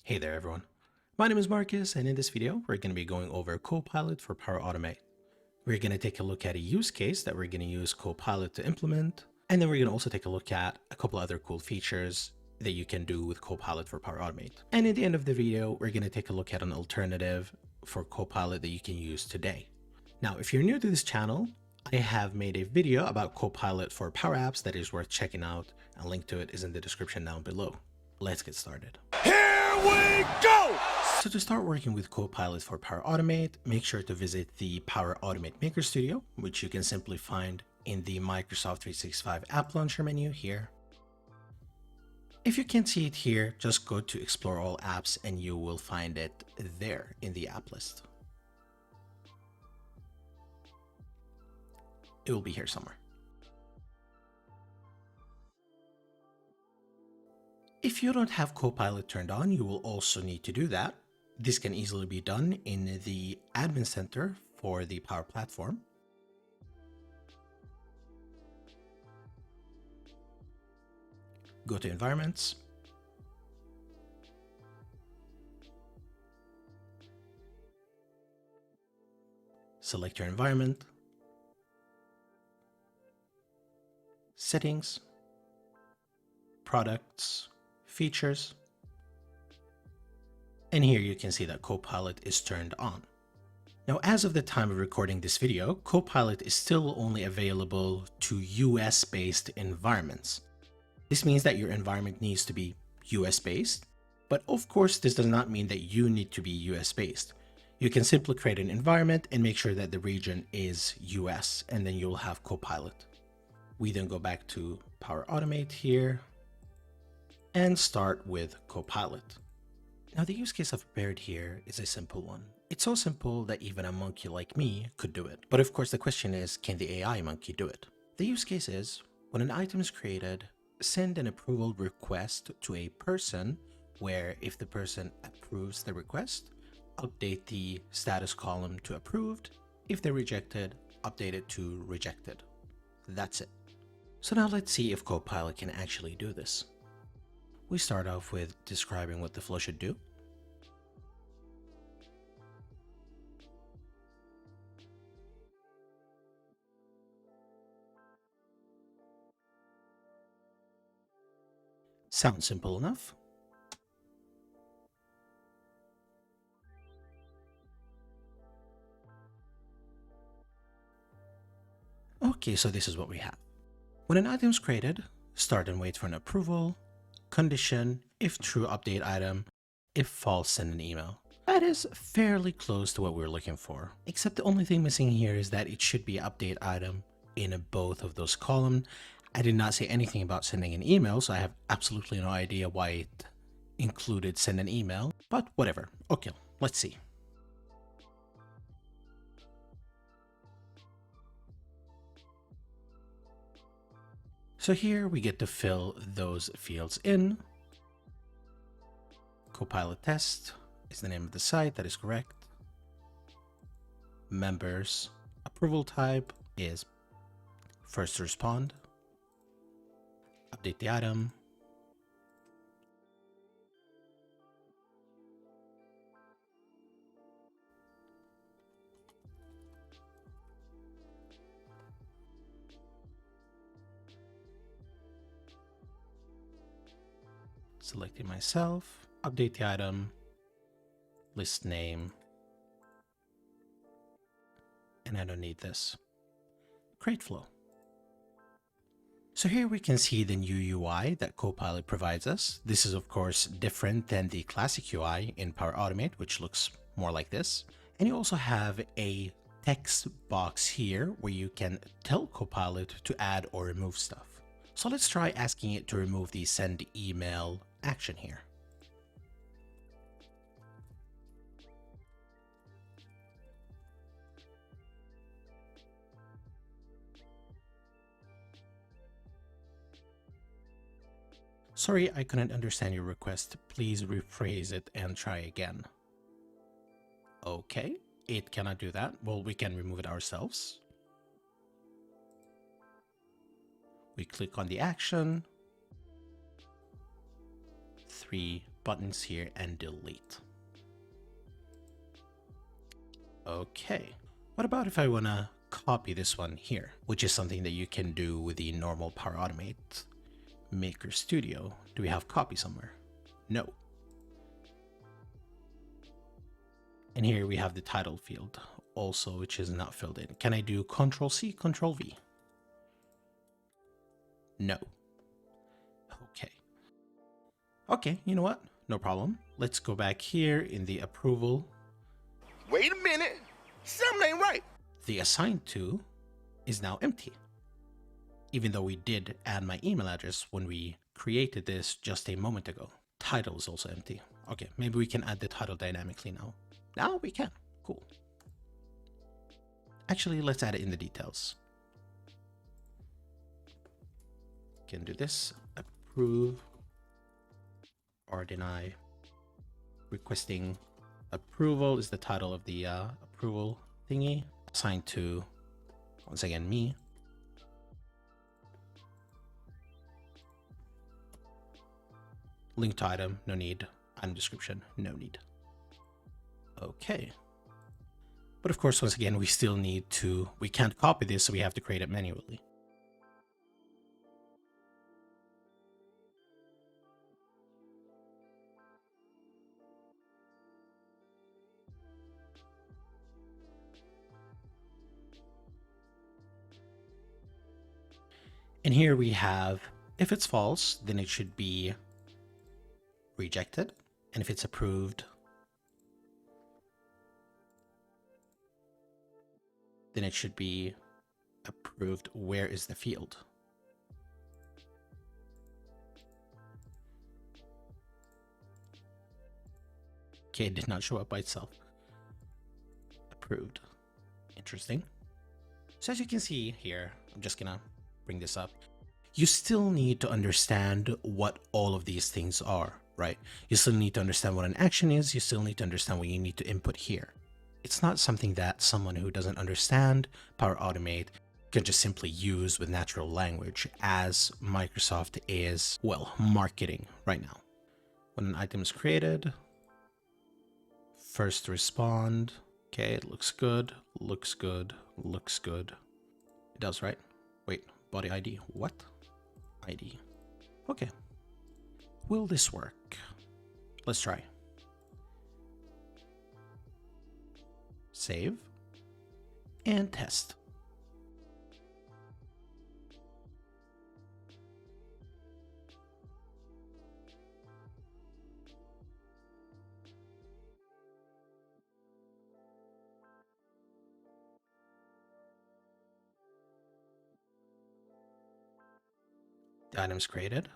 Hey there everyone, my name is Marcus and in this video we're going to be going over Copilot for Power Automate. We're going to take a look at a use case that we're going to use Copilot to implement, and then we're going to also take a look at a couple other cool features that you can do with Copilot for Power Automate. And at the end of the video we're going to take a look at an alternative for Copilot that you can use today. Now if you're new to this channel, I have made a video about Copilot for Power Apps that is worth checking out. A link to it is in the description down below. Let's get started. Here we go! So to start working with Copilot for Power Automate, make sure to visit the Power Automate Maker Studio, which you can simply find in the Microsoft 365 App Launcher menu here. If you can't see it here, just go to Explore All Apps and you will find it there in the app list. It will be here somewhere. If you don't have Copilot turned on, you will also need to do that. This can easily be done in the Admin Center for the Power Platform. Go to Environments. Select your environment. Settings. Products. Features, and here you can see that Copilot is turned on. Now, as of the time of recording this video, Copilot is still only available to US-based environments. This means that your environment needs to be US-based, but of course this does not mean that you need to be US-based. You can simply create an environment and make sure that the region is US, and then you'll have Copilot. We then go back to Power Automate here, and start with Copilot. Now the use case I've prepared here is a simple one. It's so simple that even a monkey like me could do it. But of course the question is, can the AI monkey do it? The use case is, when an item is created, send an approval request to a person where if the person approves the request, update the status column to approved. If they're rejected, update it to rejected. That's it. So now let's see if Copilot can actually do this. We start off with describing what the flow should do. Sounds simple enough. Okay, so this is what we have. When an item is created, start and wait for an approval. Condition, if true, update item, if false, send an email. That is fairly close to what we're looking for, except the only thing missing here is that it should be update item in both of those columns. I did not say anything about sending an email, so I have absolutely no idea why it included send an email, but whatever. Okay, let's see. So here we get to fill those fields in. Copilot test is the name of the site, that is correct. Members approval type is first to respond. Update the item. Selecting myself, update the item, list name, and I don't need this. Create flow. So here we can see the new UI that Copilot provides us. This is of course different than the classic UI in Power Automate, which looks more like this. And you also have a text box here where you can tell Copilot to add or remove stuff. So let's try asking it to remove the send email action here. Sorry, I couldn't understand your request. Please rephrase it and try again. Okay, it cannot do that. Well, we can remove it ourselves. We click on the action, 3 buttons here and delete. Okay, what about if I want to copy this one here, which is something that you can do with the normal Power Automate Maker Studio. Do we have copy somewhere? No. And here we have the title field also, which is not filled in. Can I do Control C, Control V? No. Okay. Okay, you know what? No problem. Let's go back here in the approval. Wait a minute. Something ain't right. The assigned to is now empty, even though we did add my email address when we created this just a moment ago. Title is also empty. Okay, maybe we can add the title dynamically now. Now we can. Cool. Actually, let's add it in the details. Can do this. Approve or deny. Requesting approval is the title of the approval thingy. Assigned to, once again, me. Link to item, no need. Item description, no need. Okay. But of course, once again, we still need to, we can't copy this, so we have to create it manually. And here we have, if it's false, then it should be rejected. And if it's approved, then it should be approved. Where is the field? Okay, it did not show up by itself. Approved. Interesting. So as you can see here, I'm just gonna bring this up. You still need to understand what all of these things are, right? You still need to understand what an action is. You still need to understand what you need to input here. It's not something that someone who doesn't understand Power Automate can just simply use with natural language, as Microsoft is, well, marketing right now. When an item is created, first respond. Okay, it looks good, looks good, looks good. It does, right? Wait, body ID. What? ID. Okay. Will this work? Let's try. Save and test. The item's created.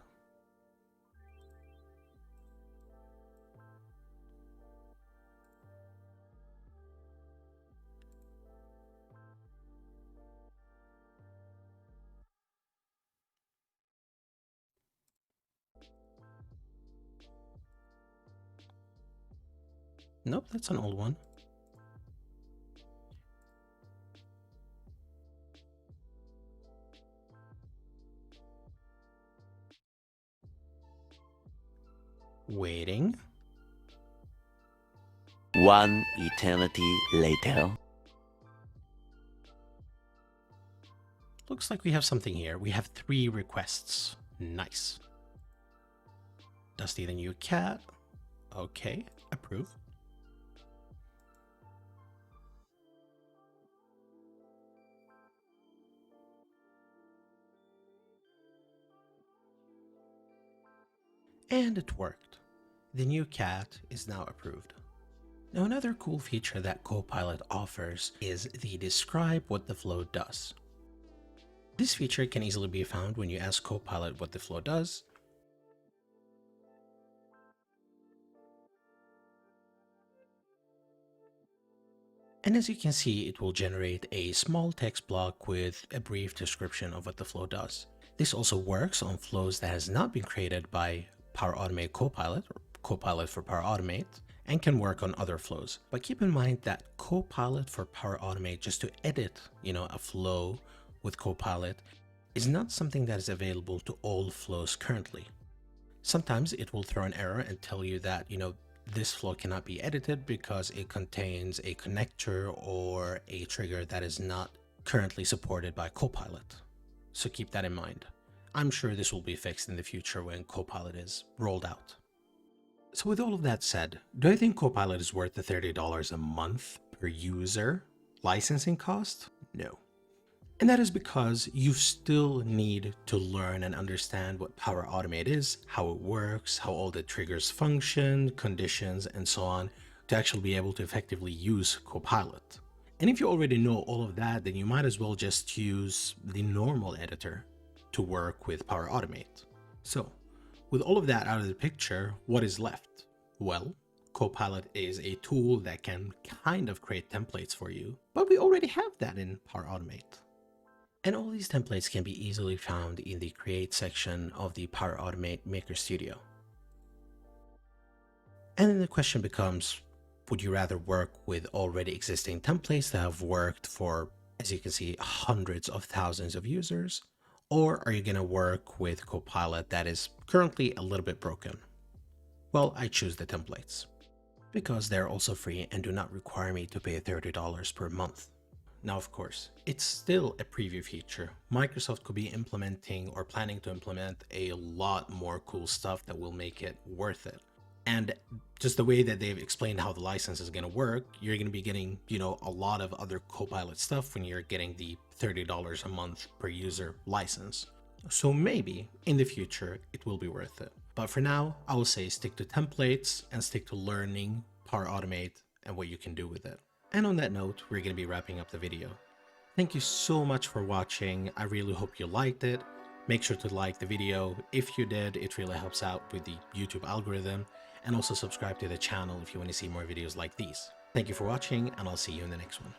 Nope, that's an old one. Waiting. One eternity later. Looks like we have something here. We have 3 requests. Nice. Dusty the new cat. Okay, approve. And it worked. The new cat is now approved. Now another cool feature that Copilot offers is the describe what the flow does. This feature can easily be found when you ask Copilot what the flow does. And as you can see, it will generate a small text block with a brief description of what the flow does. This also works on flows that has not been created by Power Automate Copilot or Copilot for Power Automate, and can work on other flows. But keep in mind that Copilot for Power Automate, just to edit, a flow with Copilot, is not something that is available to all flows currently. Sometimes it will throw an error and tell you that, this flow cannot be edited because it contains a connector or a trigger that is not currently supported by Copilot. So keep that in mind. I'm sure this will be fixed in the future when Copilot is rolled out. So with all of that said, do I think Copilot is worth the $30 a month per user licensing cost? No. And that is because you still need to learn and understand what Power Automate is, how it works, how all the triggers function, conditions, and so on, to actually be able to effectively use Copilot. And if you already know all of that, then you might as well just use the normal editor to work with Power Automate. So, with all of that out of the picture, what is left? Well, Copilot is a tool that can kind of create templates for you, but we already have that in Power Automate. And all these templates can be easily found in the Create section of the Power Automate Maker Studio. And then the question becomes, would you rather work with already existing templates that have worked for, as you can see, hundreds of thousands of users? Or are you going to work with Copilot that is currently a little bit broken? Well, I choose the templates because they're also free and do not require me to pay $30 per month. Now, of course, it's still a preview feature. Microsoft could be implementing or planning to implement a lot more cool stuff that will make it worth it. And just the way that they've explained how the license is going to work, you're going to be getting, a lot of other Copilot stuff when you're getting the $30 a month per user license. So maybe in the future, it will be worth it. But for now, I will say stick to templates and stick to learning Power Automate and what you can do with it. And on that note, we're going to be wrapping up the video. Thank you so much for watching. I really hope you liked it. Make sure to like the video. If you did, it really helps out with the YouTube algorithm. And also subscribe to the channel if you want to see more videos like these. Thank you for watching, and I'll see you in the next one.